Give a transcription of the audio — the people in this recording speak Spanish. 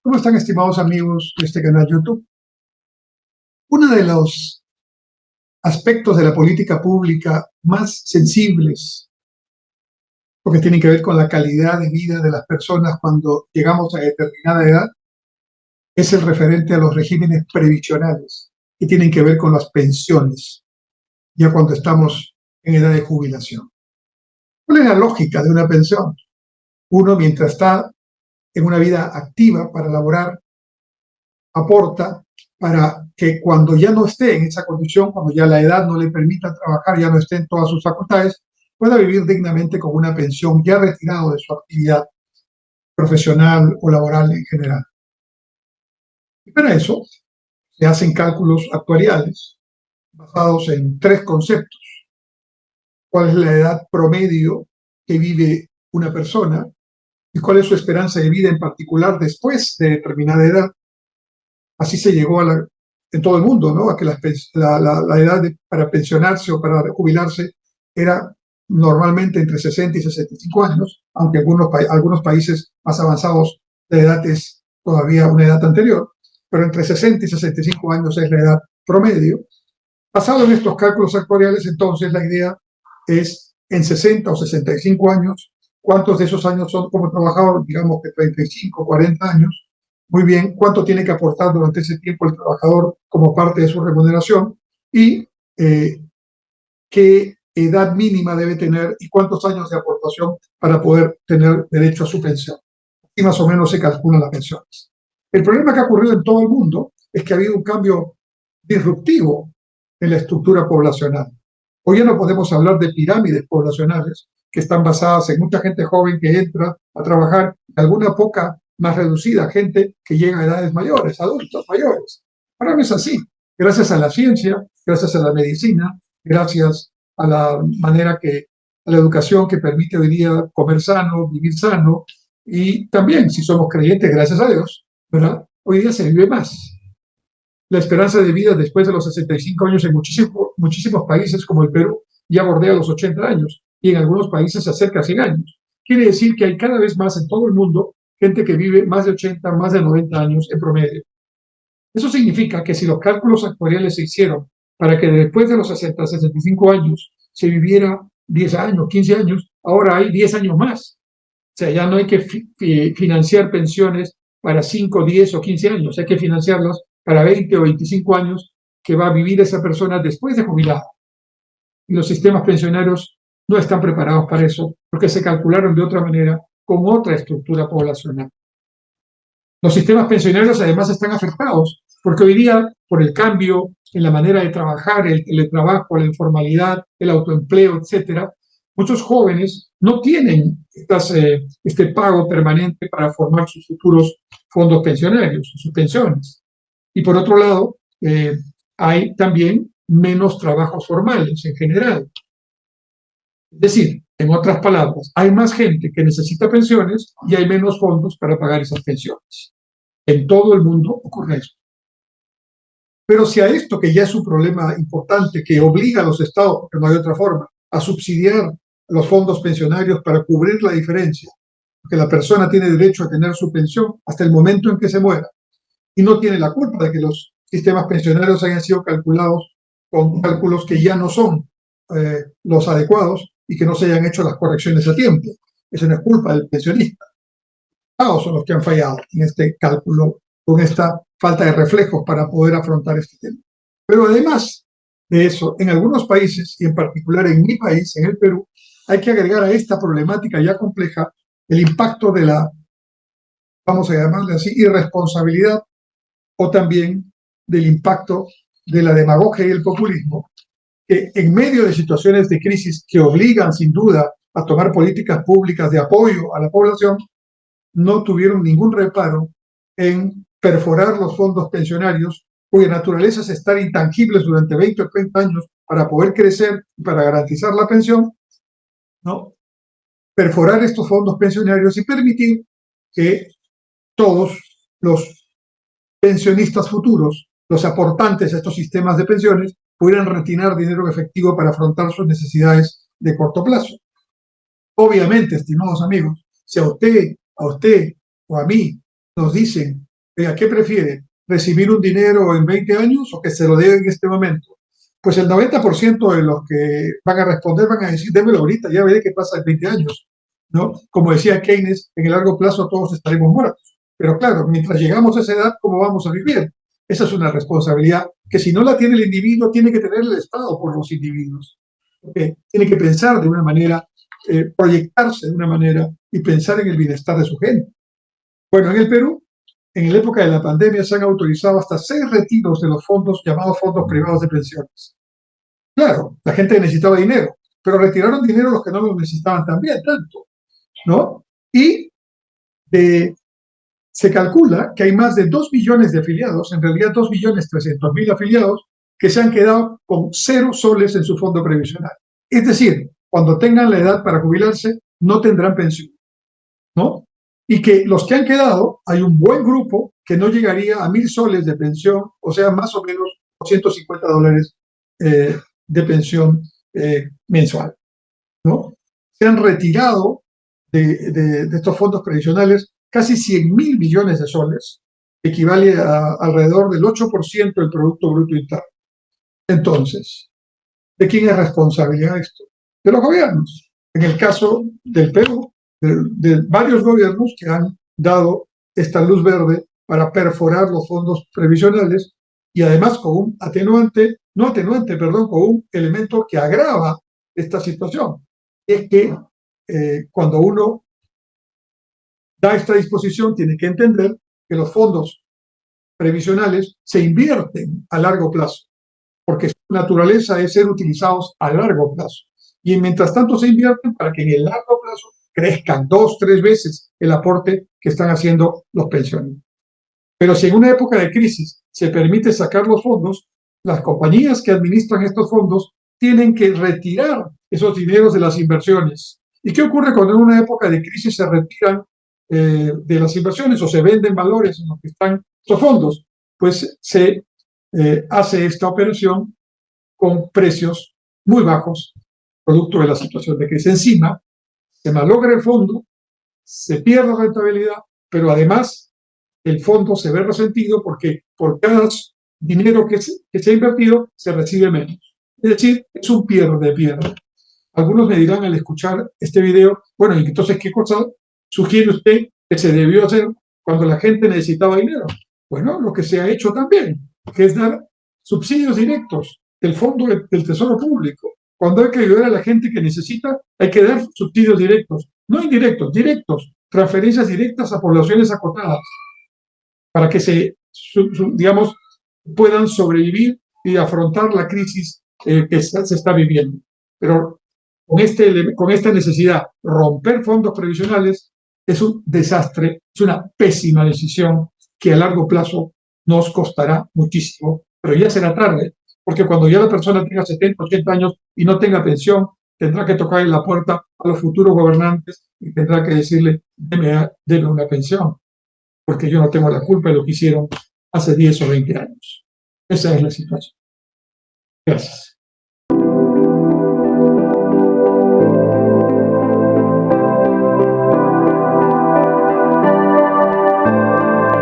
¿Cómo están, estimados amigos de este canal YouTube? Uno de los aspectos de la política pública más sensibles, porque tienen que ver con la calidad de vida de las personas cuando llegamos a determinada edad, es el referente a los regímenes previsionales, que tienen que ver con las pensiones, ya cuando estamos en edad de jubilación. ¿Cuál es la lógica de una pensión? Uno, mientras está en una vida activa para laborar, aporta para que cuando ya no esté en esa condición, cuando ya la edad no le permita trabajar, ya no esté en todas sus facultades, pueda vivir dignamente con una pensión ya retirado de su actividad profesional o laboral en general. Y para eso se hacen cálculos actuariales basados en tres conceptos. ¿Cuál es la edad promedio que vive una persona? ¿Y cuál es su esperanza de vida en particular después de determinada edad? Así se llegó en todo el mundo, ¿no? A que la edad para pensionarse o para jubilarse era normalmente entre 60 y 65 años, aunque algunos países más avanzados la edad es todavía una edad anterior, pero entre 60 y 65 años es la edad promedio. Basado en estos cálculos actuariales, entonces la idea es en 60 o 65 años, ¿cuántos de esos años son como trabajador? Digamos que 35, 40 años. Muy bien, ¿cuánto tiene que aportar durante ese tiempo el trabajador como parte de su remuneración? Y qué edad mínima debe tener y cuántos años de aportación para poder tener derecho a su pensión. Y más o menos se calculan las pensiones. El problema que ha ocurrido en todo el mundo es que ha habido un cambio disruptivo en la estructura poblacional. Hoy ya no podemos hablar de pirámides poblacionales que están basadas en mucha gente joven que entra a trabajar, alguna poca más reducida gente que llega a edades mayores, adultos mayores. Ahora no es así. Gracias a la ciencia, gracias a la medicina, gracias a la a la educación que permite hoy día comer sano, vivir sano, y también, si somos creyentes, gracias a Dios, ¿verdad? Hoy día se vive más. La esperanza de vida después de los 65 años en muchísimos países como el Perú ya bordea los 80 años y en algunos países se acerca a 100 años. Quiere decir que hay cada vez más en todo el mundo gente que vive más de 80, más de 90 años en promedio. Eso significa que si los cálculos actuariales se hicieron para que después de los 60, 65 años se viviera 10 años, 15 años, ahora hay 10 años más. O sea, ya no hay que financiar pensiones para 5, 10 o 15 años, hay que financiarlas para 20 o 25 años que va a vivir esa persona después de jubilada. Y los sistemas pensionarios no están preparados para eso porque se calcularon de otra manera con otra estructura poblacional. Los sistemas pensionarios además están afectados porque hoy día, por el cambio en la manera de trabajar, el teletrabajo, la informalidad, el autoempleo, etcétera, muchos jóvenes no tienen este pago permanente para formar sus futuros fondos pensionarios, sus pensiones. Y por otro lado, hay también menos trabajos formales en general. Es decir, en otras palabras, hay más gente que necesita pensiones y hay menos fondos para pagar esas pensiones. En todo el mundo ocurre esto. Pero si a esto, que ya es un problema importante, que obliga a los estados, porque no hay otra forma, a subsidiar los fondos pensionarios para cubrir la diferencia, porque la persona tiene derecho a tener su pensión hasta el momento en que se muera, y no tiene la culpa de que los sistemas pensionarios hayan sido calculados con cálculos que ya no son los adecuados y que no se hayan hecho las correcciones a tiempo. Eso no es culpa del pensionista. Los son los que han fallado en este cálculo, con esta falta de reflejos para poder afrontar este tema. Pero además de eso, en algunos países, y en particular en mi país, en el Perú, hay que agregar a esta problemática ya compleja el impacto de la, vamos a llamarle así, irresponsabilidad, o también del impacto de la demagogia y el populismo, que en medio de situaciones de crisis que obligan sin duda a tomar políticas públicas de apoyo a la población, no tuvieron ningún reparo en perforar los fondos pensionarios, cuya naturaleza es estar intangibles durante 20 o 30 años para poder crecer y para garantizar la pensión, ¿no? Perforar estos fondos pensionarios y permitir que todos los pensionistas futuros, los aportantes a estos sistemas de pensiones, pudieran retirar dinero efectivo para afrontar sus necesidades de corto plazo. Obviamente, estimados amigos, si a usted o a mí nos dicen ¿qué prefiere? ¿Recibir un dinero en 20 años o que se lo dé en este momento? Pues el 90% de los que van a responder van a decir, démelo ahorita, ya veré qué pasa en 20 años, ¿no? Como decía Keynes, en el largo plazo todos estaremos muertos. Pero claro, mientras llegamos a esa edad, ¿cómo vamos a vivir? Esa es una responsabilidad que si no la tiene el individuo, tiene que tener el Estado por los individuos. Porque tiene que pensar de una manera, proyectarse de una manera y pensar en el bienestar de su gente. Bueno, en el Perú, en la época de la pandemia se han autorizado hasta 6 retiros de los fondos llamados fondos privados de pensiones. Claro, la gente necesitaba dinero, pero retiraron dinero los que no lo necesitaban también tanto, ¿no? Y se calcula que hay más de 2 millones de afiliados, en realidad 2.300.000 afiliados, que se han quedado con 0 soles en su fondo previsional. Es decir, cuando tengan la edad para jubilarse, no tendrán pensión, ¿no? Y que los que han quedado, hay un buen grupo que no llegaría a 1.000 soles de pensión, o sea, más o menos $250 de pensión mensual, ¿no? Se han retirado de estos fondos previsionales casi 100.000 millones de soles, equivale a alrededor del 8% del Producto Bruto Interno. Entonces, ¿de quién es responsabilidad esto? De los gobiernos. En el caso del Perú, de varios gobiernos que han dado esta luz verde para perforar los fondos previsionales y además con un con un elemento que agrava esta situación. Es que cuando uno da esta disposición, tiene que entender que los fondos previsionales se invierten a largo plazo, porque su naturaleza es ser utilizados a largo plazo. Y mientras tanto se invierten para que en el largo plazo crezcan 2, 3 veces el aporte que están haciendo los pensionistas. Pero si en una época de crisis se permite sacar los fondos, las compañías que administran estos fondos tienen que retirar esos dineros de las inversiones. ¿Y qué ocurre cuando en una época de crisis se retiran de las inversiones o se venden valores en los que están estos fondos? Pues se hace esta operación con precios muy bajos, producto de la situación de crisis. Encima, se malogra el fondo, se pierde rentabilidad, pero además el fondo se ve resentido porque por cada dinero que se ha invertido se recibe menos. Es decir, es un pierde-pierde. Algunos me dirán al escuchar este video, bueno, ¿y entonces qué cosa sugiere usted que se debió hacer cuando la gente necesitaba dinero? Bueno, lo que se ha hecho también, que es dar subsidios directos del fondo del Tesoro Público. Cuando hay que ayudar a la gente que necesita, hay que dar subsidios directos, no indirectos, directos, transferencias directas a poblaciones acotadas, para que digamos, puedan sobrevivir y afrontar la crisis que se está viviendo. Pero con esta necesidad, romper fondos previsionales es un desastre, es una pésima decisión que a largo plazo nos costará muchísimo, pero ya será tarde, porque cuando ya la persona tenga 70, 80 años y no tenga pensión, tendrá que tocar en la puerta a los futuros gobernantes y tendrá que decirle, deme una pensión, porque yo no tengo la culpa de lo que hicieron hace 10 o 20 años. Esa es la situación. Gracias.